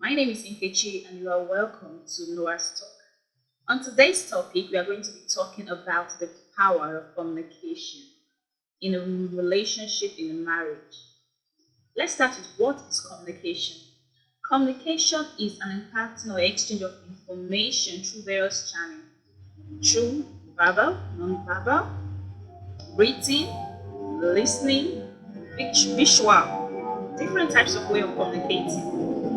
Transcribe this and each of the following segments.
My name is Nkechi, and you are welcome to Noah's Talk. On today's topic, we are going to be talking about the power of communication in a relationship, in a marriage. Let's start with what is communication. Communication is an imparting or exchange of information through various channels, through verbal, non-verbal, written, listening, visual, different types of way of communicating.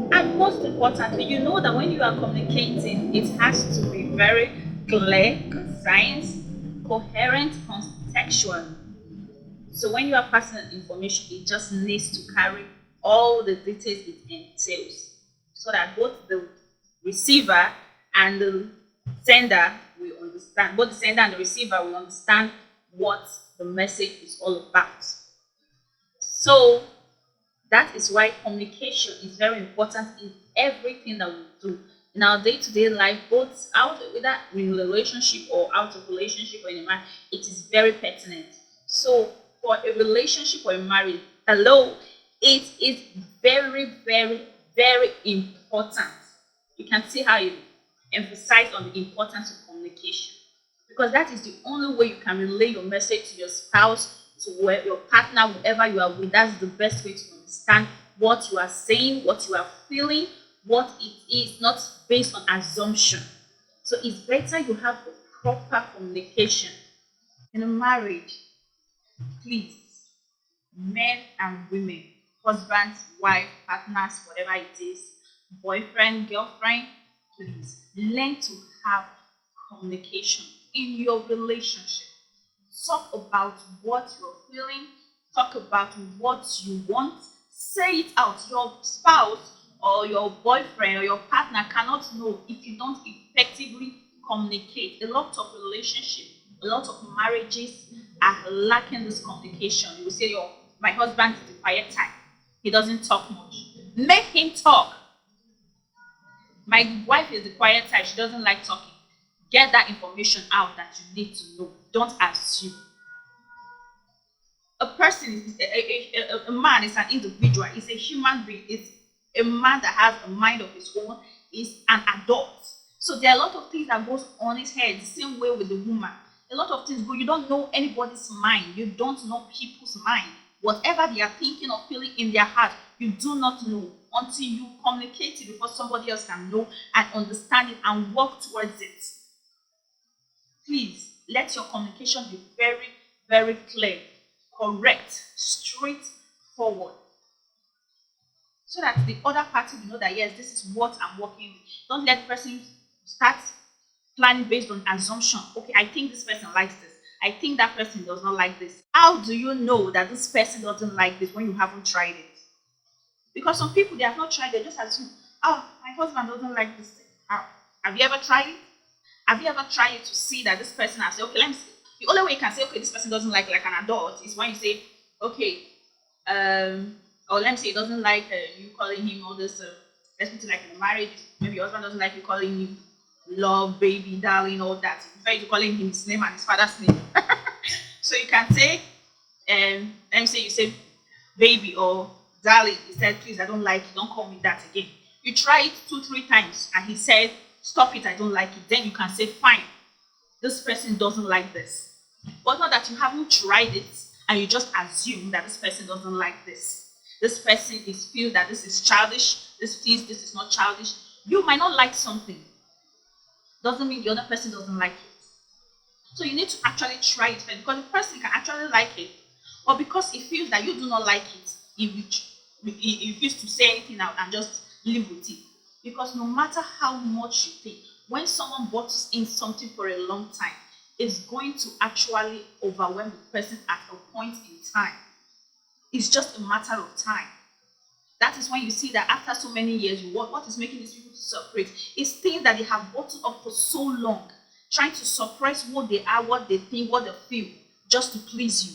And most importantly, you know that when you are communicating, it has to be very clear, concise, coherent, contextual. So when you are passing an information, it just needs to carry all the details it entails so that both the receiver and the sender will understand, both the sender and the receiver will understand what the message is all about. So that is why communication is very important in everything that we do in our day-to-day life, both out whether in a relationship or out of relationship or in a marriage. It is very pertinent. So for a relationship or a marriage, hello, it is very, very, very important. You can see how you emphasize on the importance of communication because that is the only way you can relay your message to your spouse, to where your partner, whoever you are with. That's the best way to understand what you are saying, what you are feeling, what it is, not based on assumption. So it's better you have a proper communication in a marriage. Please, men and women, husbands, wife, partners, whatever it is, boyfriend, girlfriend, please learn to have communication in your relationship. Talk about what you're feeling, talk about what you want, say it out. Your spouse or your boyfriend or your partner cannot know if you don't effectively communicate. A lot of relationships, a lot of marriages are lacking this communication. You will say, "Your my husband is the quiet type. He doesn't talk much." Make him talk. My wife is the quiet type. She doesn't like talking. Get that information out that you need to know. Don't assume. A person is a man is an individual, is a human being, is a man that has a mind of his own, is an adult. So there are a lot of things that goes on his head, the same way with the woman. A lot of things go, you don't know anybody's mind, you don't know people's mind. Whatever they are thinking or feeling in their heart, you do not know until you communicate it before somebody else can know and understand it and work towards it. Please let your communication be very, very clear, correct, straightforward, so that the other party will know that yes, this is what I'm working with. Don't let the person start planning based on assumption. Okay, I think this person likes this. I think that person does not like this. How do you know that this person doesn't like this when you haven't tried it? Because some people they have not tried, they just assume, oh, my husband doesn't like this thing. How? Have you ever tried it? Have you ever tried to see that this person has said, okay, let me see. The only way you can say, okay, this person doesn't like an adult is when you say, okay, or let me say, he doesn't like you calling him all this, let's put it like in a marriage, maybe your husband doesn't like you calling him love, baby, darling, all that. You prefer you to calling him his name and his father's name. So you can say, let me say, you say, baby or darling. He said, please, I don't like it. Don't call me that again. You try it 2, 3 times and he said, stop it, I don't like it. Then you can say, fine, this person doesn't like this. But not that you haven't tried it and you just assume that this person doesn't like this. This person is feel that this is childish, this thinks this is not childish. You might not like something. Doesn't mean the other person doesn't like it. So you need to actually try it first because the person can actually like it. Or because he feels that you do not like it, he refuse to say anything out and just live with it. Because no matter how much you think, when someone bottles in something for a long time, it's going to actually overwhelm the person at a point in time. It's just a matter of time. That is when you see that after so many years, what is making these people to separate is things that they have bottled up for so long, trying to suppress what they are, what they think, what they feel, just to please you.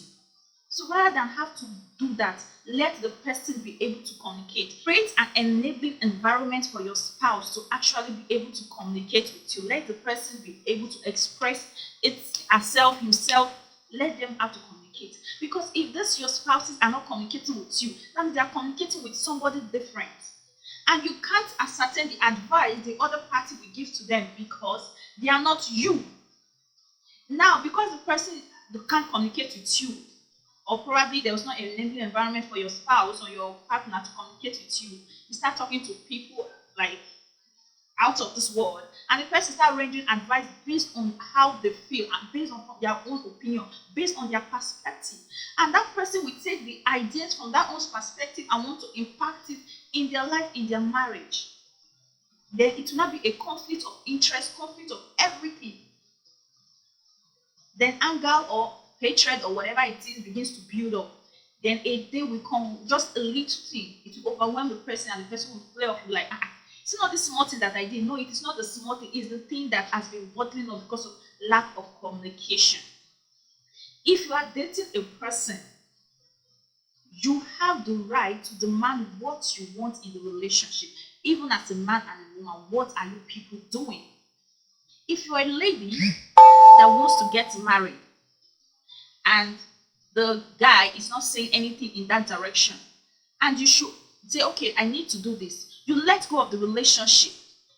So rather than have to do that, let the person be able to communicate. Create an enabling environment for your spouse to actually be able to communicate with you. Let the person be able to express it herself, himself. Let them have to communicate. Because if this your spouses are not communicating with you, then they are communicating with somebody different. And you can't ascertain the advice the other party will give to them because they are not you. Now, because the person can't communicate with you, or probably there was not an enabling environment for your spouse or your partner to communicate with you, you start talking to people like out of this world, and the person start rendering advice based on how they feel and based on their own opinion, based on their perspective. And that person will take the ideas from that own perspective and want to impact it in their life, in their marriage. Then it will not be a conflict of interest, conflict of everything. Then anger or hatred or whatever it is begins to build up. Then a day will come, just a little thing, it will overwhelm the person, and the person will flare up like, it's not the small thing that I did. No, it is not the small thing, it's the thing that has been bottling up because of lack of communication. If you are dating a person, you have the right to demand what you want in the relationship. Even as a man and a woman, what are you people doing? If you're a lady that wants to get married and the guy is not saying anything in that direction, and you should say, okay, I need to do this, you let go of the relationship.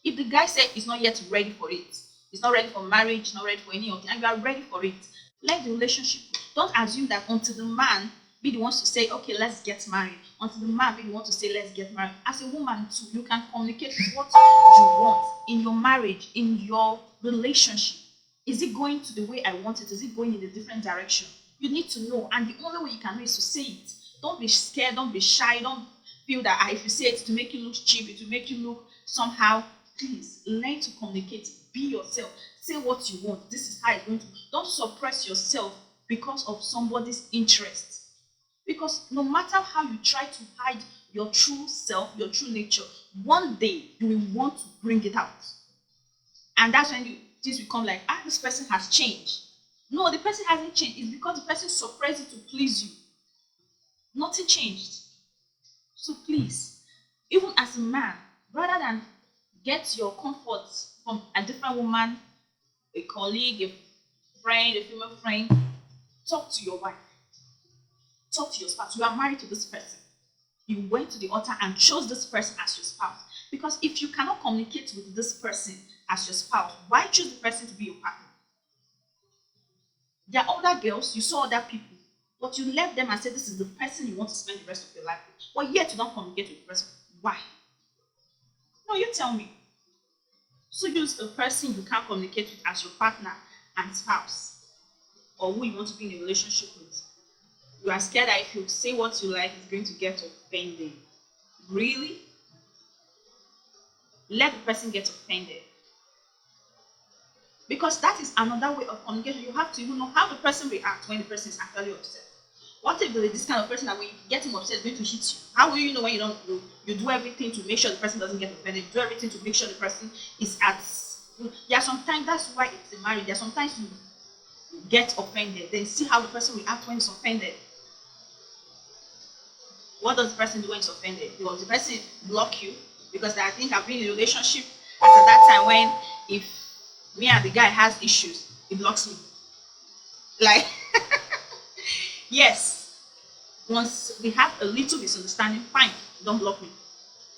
If the guy said he's not yet ready for it, he's not ready for marriage, he's not ready for any of it, and you are ready for it, let the relationship go. Don't assume that until the man be the ones to say, okay, let's get married, until the man be the one to say, let's get married. As a woman too, you can communicate what you want in your marriage, in your relationship. Is it going to the way I want it? Is it going in a different direction? You need to know, and the only way you can know is to say it. Don't be scared, don't be shy, don't feel that if you say it to make you look cheap, it will make you look somehow. Please learn to communicate. Be yourself. Say what you want. This is how it's going to be. Don't suppress yourself because of somebody's interest. Because no matter how you try to hide your true self, your true nature, one day you will want to bring it out. And that's when things become like, this person has changed. No, the person hasn't changed. It's because the person suppressed it to please you. Nothing changed. So please, even as a man, rather than get your comfort from a different woman, a colleague, a friend, a female friend, talk to your wife. Talk to your spouse. You are married to this person. You went to the altar and chose this person as your spouse. Because if you cannot communicate with this person as your spouse, why choose the person to be your partner? There are other girls, you saw other people, but you left them and said this is the person you want to spend the rest of your life with. But yet you don't communicate with the person. Why? No, you tell me. So use a person you can communicate with as your partner and spouse, or who you want to be in a relationship with. You are scared that if you say what you like, it's going to get offended. Really? Let the person get offended. Because that is another way of communication. You have to even know how the person reacts when the person is actually upset. What if this kind of person that when you get him upset is going to hit you? How will you know when you don't know? You do everything to make sure the person doesn't get offended. You do everything to make sure the person is at. There are sometimes, that's why it's a marriage. There are sometimes you get offended. Then see how the person reacts when he's offended. What does the person do when he's offended? Does the person block you? Because I think I've been in a relationship at that time when if me and the guy has issues, he blocks me. Like, yes, once we have a little misunderstanding, fine, don't block me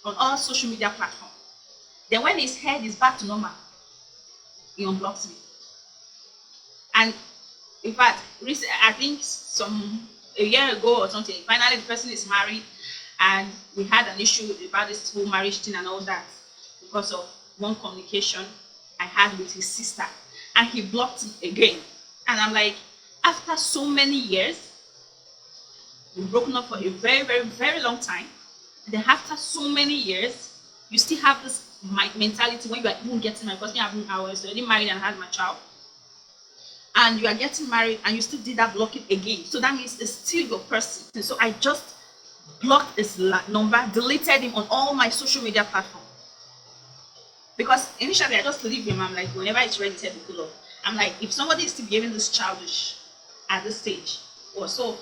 on all social media platforms. Then when his head is back to normal, he unblocks me. And in fact, I think a year ago or something, finally the person is married, and we had an issue about this whole marriage thing and all that because of one communication I had with his sister, and he blocked me again. And I'm like, after so many years, we've broken up for a very, very, very long time. And then after so many years, you still have this mentality when you are even getting married. Because I was already married and had my child. And you are getting married and you still did that blocking again. So that means it's still your person. And so I just blocked his number, deleted him on all my social media platforms. Because initially I just leave him. I'm like, whenever it's ready, tell me to love. I'm like, if somebody is still behaving this childish at this stage, or so,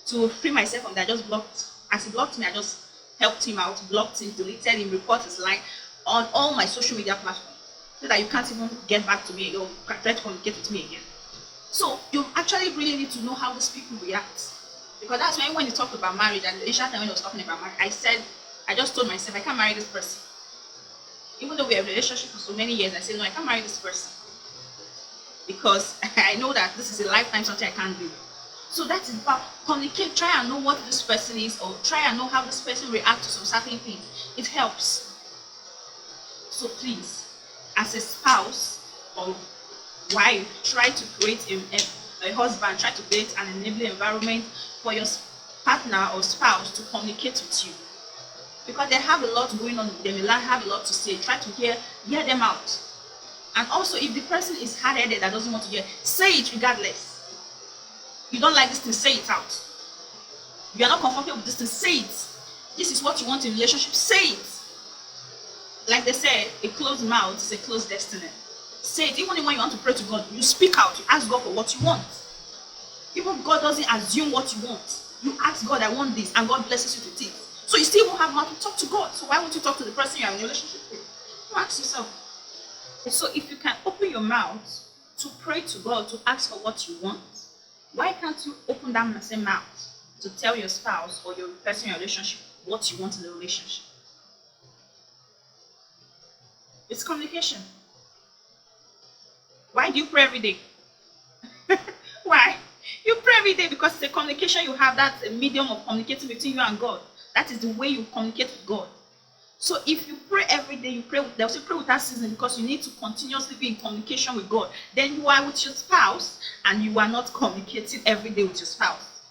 to free myself from that, I just blocked. As he blocked me, I just helped him out, blocked him, deleted him, reported his line on all my social media platforms, so that you can't even get back to me or try to communicate with me again. So you actually really need to know how these people react. Because that's when you talk about marriage, and the initial time when I was talking about marriage, I just told myself I can't marry this person. Even though we have a relationship for so many years, I said no, I can't marry this person because I know that this is a lifetime something I can't do. So that is about communicate. Try and know what this person is, or try and know how this person reacts to some certain things. It helps. So please, as a spouse or wife, try to create a husband, try to create an enabling environment for your partner or spouse to communicate with you, because they have a lot going on. They may have a lot to say. Try to hear them out. And also, if the person is hard-headed that doesn't want to hear, say it regardless. You don't like this thing, say it out. You are not comfortable with this thing, say it. This is what you want in a relationship, say it. Like they say, a closed mouth is a closed destiny. Say it. Even when you want to pray to God, you speak out. You ask God for what you want. Even if God doesn't assume what you want, you ask God, I want this, and God blesses you with it. So you still won't have mouth to talk to God. So why won't you talk to the person you are in a relationship with? You ask yourself. So if you can open your mouth to pray to God, to ask for what you want, why can't you open that same mouth to tell your spouse or your person in your relationship what you want in the relationship? It's communication. Why do you pray every day? Why? You pray every day because it's a communication you have. That's a medium of communicating between you and God. That is the way you communicate with God. So if you pray every day, you pray. They'll say pray without ceasing, because you need to continuously be in communication with God. Then you are with your spouse and you are not communicating every day with your spouse.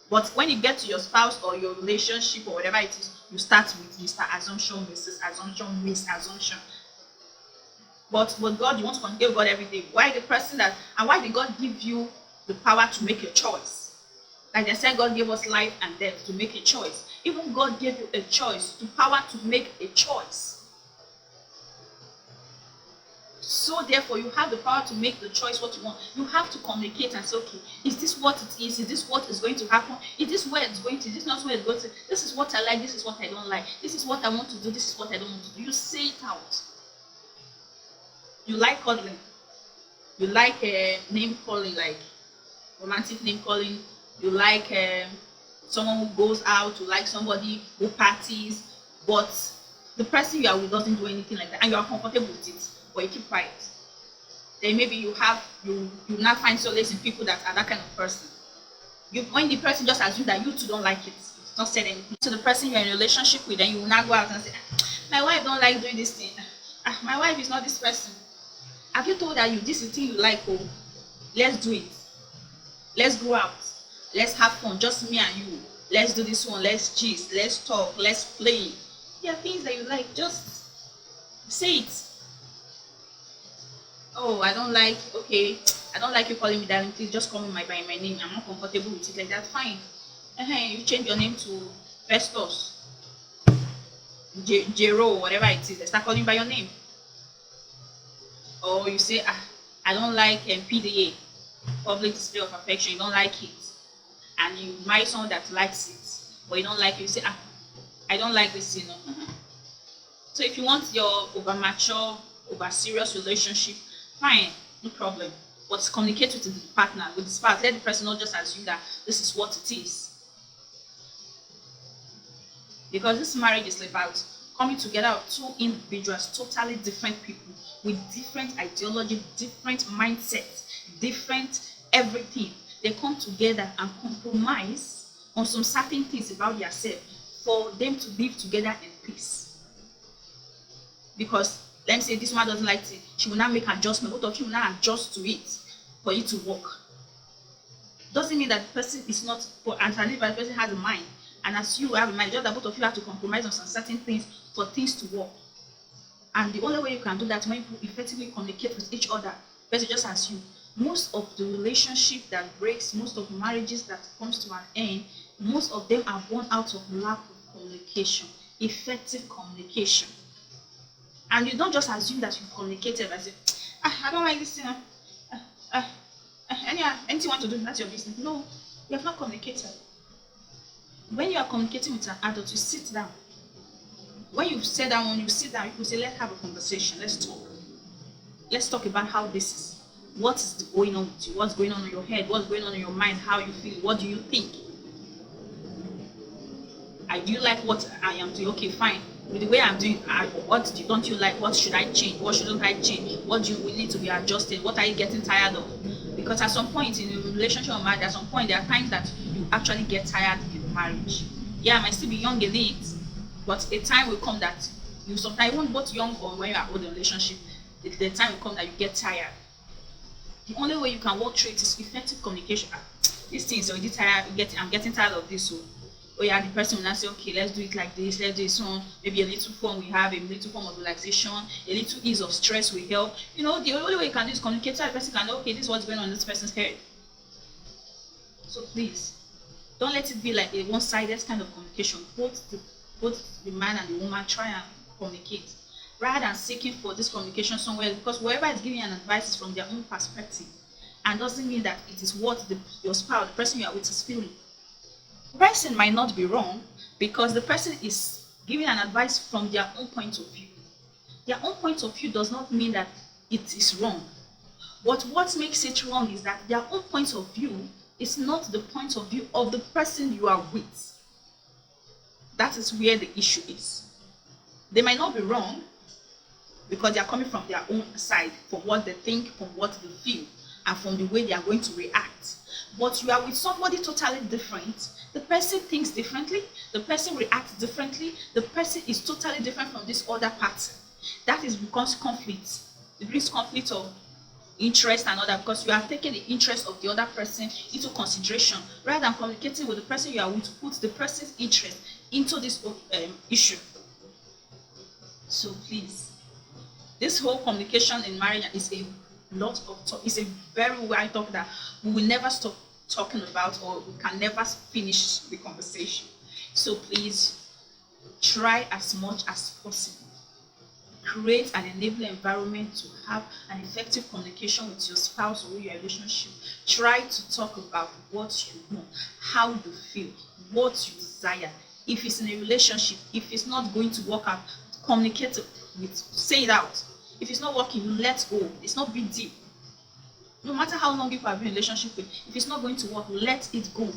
But when you get to your spouse or your relationship or whatever it is, you start with Mr. Assumption, Mrs. Assumption, Miss Assumption. But with God, you want to communicate with God every day. Why the person that, and why did God give you the power to make a choice? Like they said, God gave us life and death to make a choice. Even God gave you a choice, the power to make a choice. So therefore, you have the power to make the choice what you want. You have to communicate and say, okay, is this what it is? Is this what is going to happen? Is this where it's going to? Is this not where it's going to? This is what I like. This is what I don't like. This is what I want to do. This is what I don't want to do. You say it out. You like cuddling. You like name calling, like romantic name calling. You like someone who goes out. You like somebody who parties. But the person you are with doesn't do anything like that, and you are comfortable with it, but you keep quiet. Then maybe you now find solace in people that are that kind of person. When the person just assumes that you two don't like it, it's not said anything to the person you're in a relationship with, then you will now go out and say, my wife don't like doing this thing. My wife is not this person. Have you told her this is the thing you like? Oh, let's do it. Let's go out. Let's have fun. Just me and you. Let's do this one. Let's gist. Let's talk. Let's play. There are things that you like. Just say it. Oh, I don't like you calling me darling. Please just call me by my name. I'm not comfortable with it like that. Fine. You change your name to Festus, Jero, whatever it is. They start calling by your name. Or you say, I don't like PDA, public display of affection. You don't like it, and you marry someone that likes it, but you don't like it. You say, I don't like this, So if you want your over mature, over serious relationship, fine, no problem. But communicate with the partner, with the spouse. Let the person not just assume that this is what it is. Because this marriage is about coming together of two individuals, totally different people, with different ideology, different mindsets, different everything. They come together and compromise on some certain things about themselves for them to live together in peace. Because let me say this one doesn't like it, she will not make adjustment. Both of you will not adjust to it for it to work. Doesn't mean that the person is not, and the person has a mind, and as you have a mind, just that both of you have to compromise on some certain things for things to work. And the only way you can do that when you effectively communicate with each other, because just as you, most of the relationship that breaks, most of the marriages that comes to an end, most of them are born out of lack of communication, effective communication. And you don't just assume that you've communicated and say, I don't like this thing. Anything you want to do, that's your business. No, you have not communicated. When you are communicating with an adult, you sit down. When you sit down, you say, let's have a conversation, let's talk. Let's talk about how this is. What is going on with you? What's going on in your head? What's going on in your mind? How you feel? What do you think? Do you like what I am doing? Okay, fine. With the way I'm doing, don't you like? What should I change? What shouldn't I change? What do you need to be adjusted? What are you getting tired of? Because at some point in a relationship or marriage, at some point there are times that you actually get tired in the marriage. Yeah, I might still be young in it, but a time will come that you sometimes, even both young or when you are old in a relationship, the time will come that you get tired. The only way you can work through it is effective communication. This thing is already tired. I'm getting tired of this. So, oh yeah, the person will not say, okay, let's do it like this. Let's do it so. Maybe a little form we have, a little form of relaxation, a little ease of stress will help. The only way you can do is communicate so the person can know, okay, this is what's going on in this person's head. So please, don't let it be like a one-sided kind of communication. Both the man and the woman try and communicate, rather than seeking for this communication somewhere, because whoever is giving an advice is from their own perspective, and doesn't mean that it is what your spouse, the person you are with, is feeling. The person might not be wrong, because the person is giving an advice from their own point of view. Their own point of view does not mean that it is wrong. But what makes it wrong is that their own point of view is not the point of view of the person you are with. That is where the issue is. They might not be wrong, because they are coming from their own side, from what they think, from what they feel, and from the way they are going to react. But you are with somebody totally different. The person thinks differently, the person reacts differently, the person is totally different from this other party. That is because conflict. It brings conflict of interest and other, because you are taking the interest of the other person into consideration, rather than communicating with the person you are with to put the person's interest into this issue. So please, this whole communication in marriage is a lot of talk. It's a very wide topic that we will never stop talking about, or we can never finish the conversation. So please, try as much as possible. Create an enabling environment to have an effective communication with your spouse or your relationship. Try to talk about what you want, how you feel, what you desire. If it's in a relationship, if it's not going to work out, communicate with, say it out. If it's not working, you let go. It's not big deal. No matter how long you have been in a relationship with, if it's not going to work, let it go.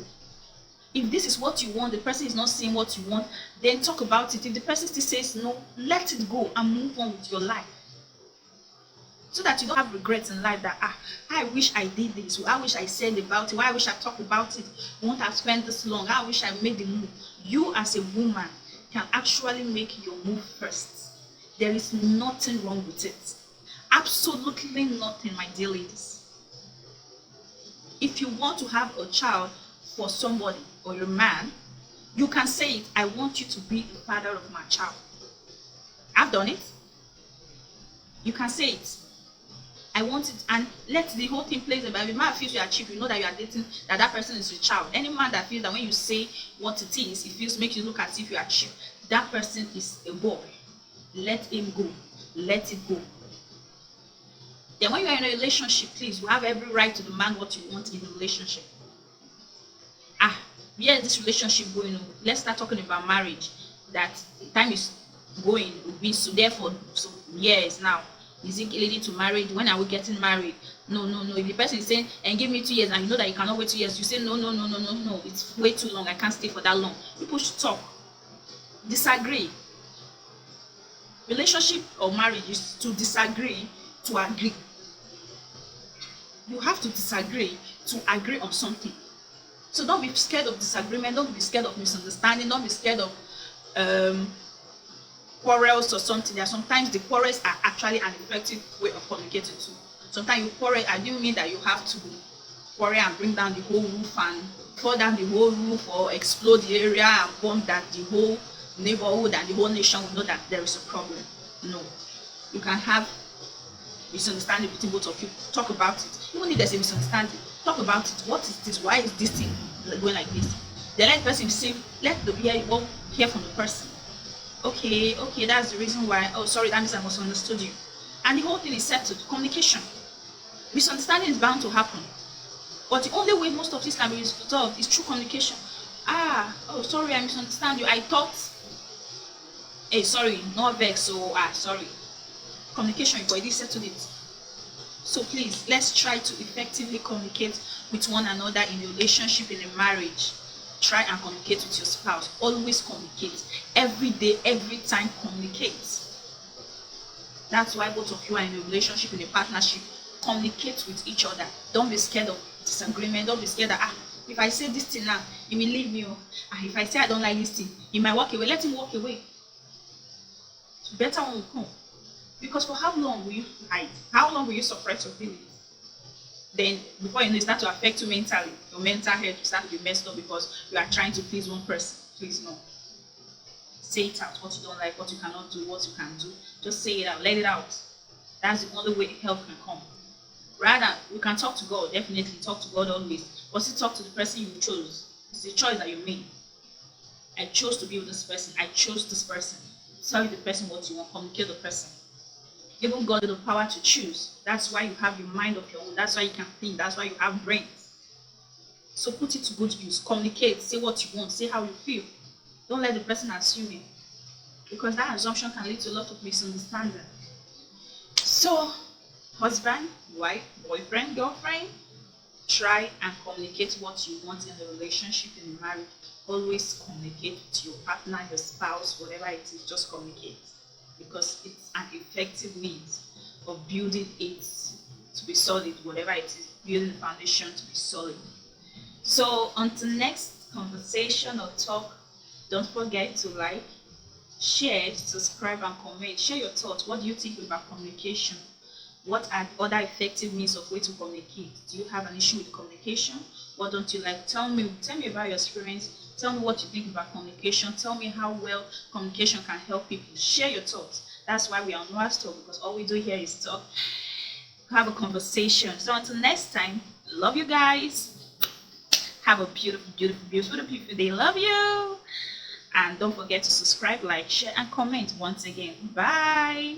If this is what you want, the person is not saying what you want, then talk about it. If the person still says no, let it go and move on with your life. So that you don't have regrets in life that, I wish I did this, or I wish I said about it, or I wish I talked about it, I won't have spent this long, I wish I made the move. You as a woman can actually make your move first. There is nothing wrong with it. Absolutely nothing, my dear ladies. If you want to have a child for somebody or your man, you can say it, I want you to be the father of my child. I've done it. You can say it. I want it, and let the whole thing play. If a man feels you are cheap, you know that you are dating, that person is your child. Any man that feels that when you say what it is, it makes you look as if you are cheap, that person is a boy. Let him go. Let it go. Then when you are in a relationship, please, you have every right to demand what you want in the relationship. Where is this relationship going on? Let's start talking about marriage. That the time is going, will be so there for some years now. Is it leading to marriage? When are we getting married? No. If the person is saying, and give me 2 years, and you know that you cannot wait 2 years, you say, no. It's way too long. I can't stay for that long. People should talk. Disagree. Relationship or marriage is to disagree, to agree. You have to disagree to agree on something. So don't be scared of disagreement. Don't be scared of misunderstanding. Don't be scared of quarrels or something. There are sometimes the quarrels are actually an effective way of communicating too. Sometimes you quarrel. I didn't mean that you have to quarrel and bring down the whole roof and fall down the whole roof or explode the area and bomb that the whole neighborhood and the whole nation will know that there is a problem. No. You can have misunderstanding between both of you. Talk about it. Even if there's a misunderstanding, talk about it. What is this? Why is this thing going like this? Then let the person say, hear from the person. Okay, that's the reason why. Oh, sorry, that means I misunderstood you. And the whole thing is settled. Communication. Misunderstanding is bound to happen. But the only way most of this can be resolved is through communication. Sorry, I misunderstand you. I thought, hey, sorry, no vex, so sorry. Communication, you've already settled it. So please, let's try to effectively communicate with one another in a relationship, in a marriage. Try and communicate with your spouse. Always communicate. Every day, every time, communicate. That's why both of you are in a relationship, in a partnership. Communicate with each other. Don't be scared of disagreement. Don't be scared that if I say this thing now, he will leave me. If I say I don't like this thing, he might walk away. Let him walk away. So better one will come. Because for how long will you hide? How long will you suppress your feelings? Then before you know, it start to affect you mentally. Your mental health will start to be messed up because you are trying to please one person. Please no. Say it out. What you don't like, what you cannot do, what you can do. Just say it out. Let it out. That's the only way help can come. Rather, you can talk to God. Definitely talk to God always. But still talk to the person you chose. It's the choice that you made. I chose to be with this person. I chose this person. Tell the person what you want. Communicate with the person. Even God has the power to choose. That's why you have your mind of your own. That's why you can think. That's why you have brains. So put it to good use. Communicate. Say what you want. Say how you feel. Don't let the person assume it. Because that assumption can lead to a lot of misunderstanding. So, husband, wife, boyfriend, girlfriend, try and communicate what you want in the relationship, in the marriage. Always communicate with your partner, your spouse, whatever it is. Just communicate. Because it's an effective means of building it to be solid, whatever it is, building the foundation to be solid. So until next conversation or talk, don't forget to like, share, subscribe, and comment. Share your thoughts. What do you think about communication? What are other effective means of way to communicate? Do you have an issue with communication? What don't you like? Tell me about your experience. Tell me what you think about communication. Tell me how well communication can help people. Share your thoughts. That's why we are on Noah's Talk, because all we do here is talk, have a conversation. So until next time, love you guys. Have a beautiful, beautiful, beautiful, beautiful day. Love you. And don't forget to subscribe, like, share, and comment once again. Bye.